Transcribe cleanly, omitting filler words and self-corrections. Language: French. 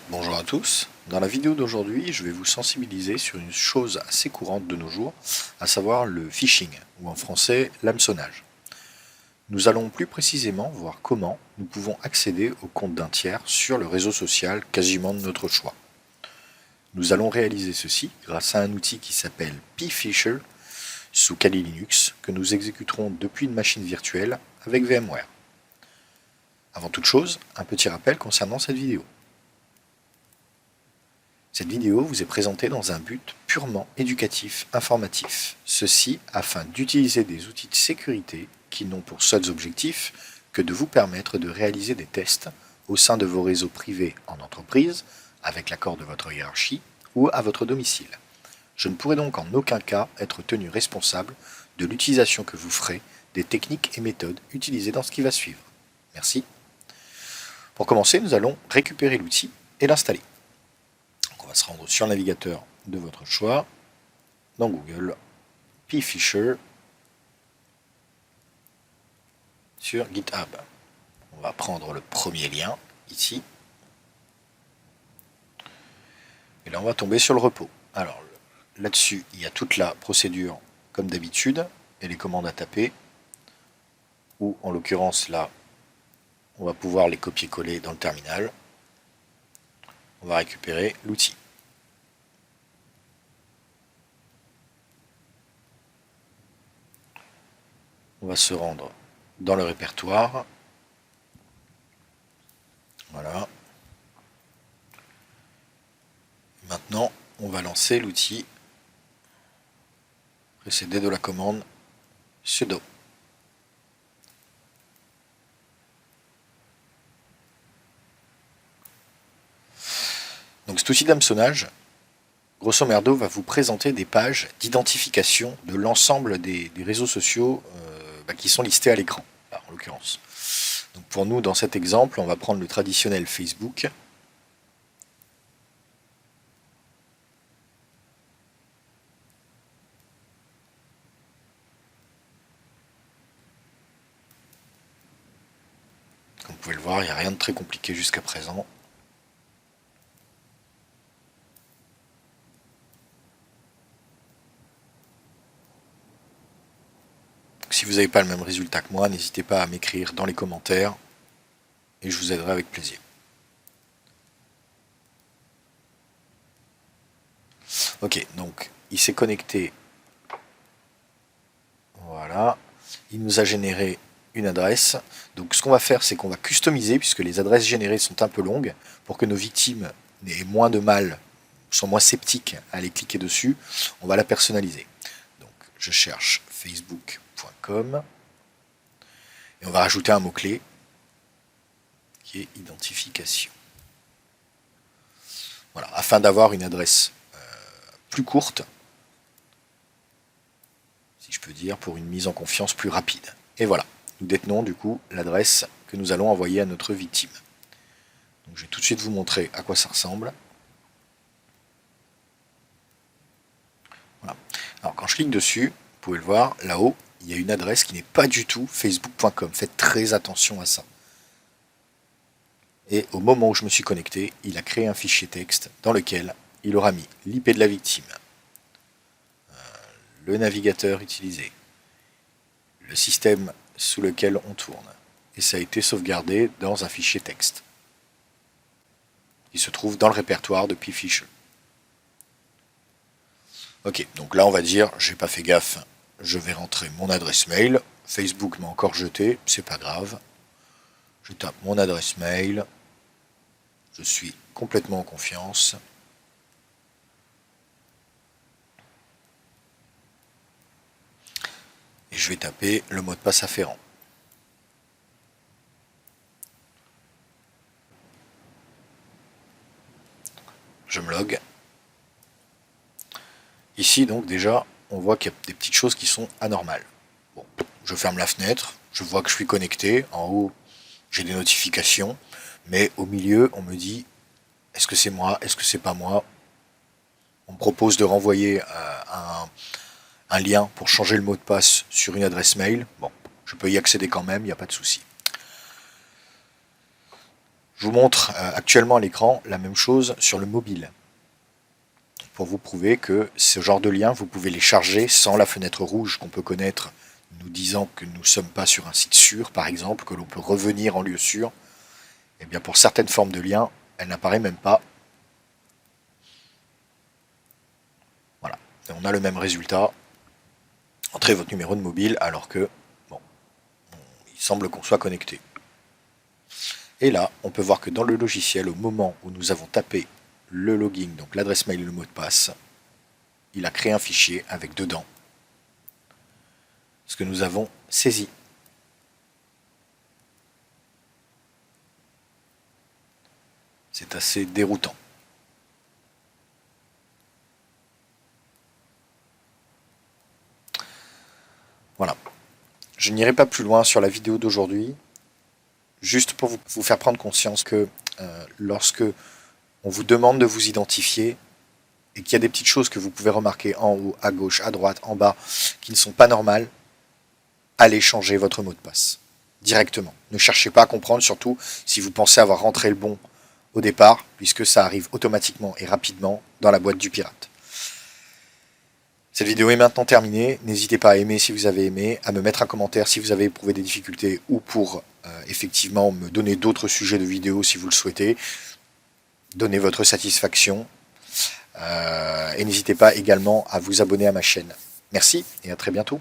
Bonjour à tous. Dans la vidéo d'aujourd'hui, je vais vous sensibiliser sur une chose assez courante de nos jours, à savoir le phishing, ou en français l'hameçonnage. Nous allons plus précisément voir comment nous pouvons accéder au compte d'un tiers sur le réseau social quasiment de notre choix. Nous allons réaliser ceci grâce à un outil qui s'appelle pPhisher sous Kali Linux que nous exécuterons depuis une machine virtuelle avec VMware. Avant toute chose, un petit rappel concernant cette vidéo. Cette vidéo vous est présentée dans un but purement éducatif, informatif. Ceci afin d'utiliser des outils de sécurité qui n'ont pour seuls objectifs que de vous permettre de réaliser des tests au sein de vos réseaux privés en entreprise, avec l'accord de votre hiérarchie ou à votre domicile. Je ne pourrai donc en aucun cas être tenu responsable de l'utilisation que vous ferez des techniques et méthodes utilisées dans ce qui va suivre. Merci. Pour commencer, nous allons récupérer l'outil et l'installer. On va se rendre sur le navigateur de votre choix, dans Google, pPhisher, sur GitHub. On va prendre le premier lien, ici. Et là, on va tomber sur le repo. Alors, là-dessus, il y a toute la procédure, comme d'habitude, et les commandes à taper. Ou, en l'occurrence, là, on va pouvoir les copier-coller dans le terminal. On va récupérer l'outil. On va se rendre dans le répertoire. Voilà. Maintenant, on va lancer l'outil précédé de la commande sudo. Donc cet outil d'hameçonnage, grosso merdo, va vous présenter des pages d'identification de l'ensemble des réseaux sociaux qui sont listés à l'écran, en l'occurrence. Donc pour nous, dans cet exemple, on va prendre le traditionnel Facebook. Comme vous pouvez le voir, il n'y a rien de très compliqué jusqu'à présent. Si vous n'avez pas le même résultat que moi, n'hésitez pas à m'écrire dans les commentaires et je vous aiderai avec plaisir. Ok, donc il s'est connecté. Voilà. Il nous a généré une adresse. Donc ce qu'on va faire, c'est qu'on va customiser, puisque les adresses générées sont un peu longues, pour que nos victimes aient moins de mal, soient moins sceptiques à aller cliquer dessus. On va la personnaliser. Donc je cherche facebook.com et on va rajouter un mot-clé qui est identification. Voilà, afin d'avoir une adresse plus courte, si je peux dire, pour une mise en confiance plus rapide. Et voilà, nous détenons du coup l'adresse que nous allons envoyer à notre victime. Donc, je vais tout de suite vous montrer à quoi ça ressemble. Voilà. Alors quand je clique dessus, vous pouvez le voir, là-haut, il y a une adresse qui n'est pas du tout facebook.com. Faites très attention à ça. Et au moment où je me suis connecté, il a créé un fichier texte dans lequel il aura mis l'IP de la victime, le navigateur utilisé, le système sous lequel on tourne. Et ça a été sauvegardé dans un fichier texte qui se trouve dans le répertoire de pPhisher. Ok, donc là on va dire, j'ai pas fait gaffe, je vais rentrer mon adresse mail, Facebook m'a encore jeté, c'est pas grave. Je tape mon adresse mail, je suis complètement en confiance. Et je vais taper le mot de passe afférent. Je me log. Ici donc déjà on voit qu'il y a des petites choses qui sont anormales. Bon, je ferme la fenêtre, je vois que je suis connecté, en haut j'ai des notifications, mais au milieu on me dit est-ce que c'est moi, est-ce que c'est pas moi. On me propose de renvoyer un lien pour changer le mot de passe sur une adresse mail. Bon, je peux y accéder quand même, il n'y a pas de souci. Je vous montre actuellement à l'écran la même chose sur le mobile. Pour vous prouver que ce genre de liens, vous pouvez les charger sans la fenêtre rouge qu'on peut connaître, nous disant que nous ne sommes pas sur un site sûr, par exemple, que l'on peut revenir en lieu sûr. Et bien pour certaines formes de liens, elle n'apparaît même pas. Voilà. Et on a le même résultat. Entrez votre numéro de mobile alors que, bon, il semble qu'on soit connecté. Et là, on peut voir que dans le logiciel, au moment où nous avons tapé le login, donc l'adresse mail et le mot de passe, il a créé un fichier avec dedans ce que nous avons saisi. C'est assez déroutant. Voilà. Je n'irai pas plus loin sur la vidéo d'aujourd'hui, juste pour vous faire prendre conscience que lorsque on vous demande de vous identifier et qu'il y a des petites choses que vous pouvez remarquer en haut, à gauche, à droite, en bas, qui ne sont pas normales, allez changer votre mot de passe directement. Ne cherchez pas à comprendre, surtout si vous pensez avoir rentré le bon au départ, puisque ça arrive automatiquement et rapidement dans la boîte du pirate. Cette vidéo est maintenant terminée. N'hésitez pas à aimer si vous avez aimé, à me mettre un commentaire si vous avez éprouvé des difficultés ou pour effectivement me donner d'autres sujets de vidéos si vous le souhaitez. Donnez votre satisfaction. Et n'hésitez pas également à vous abonner à ma chaîne. Merci et à très bientôt.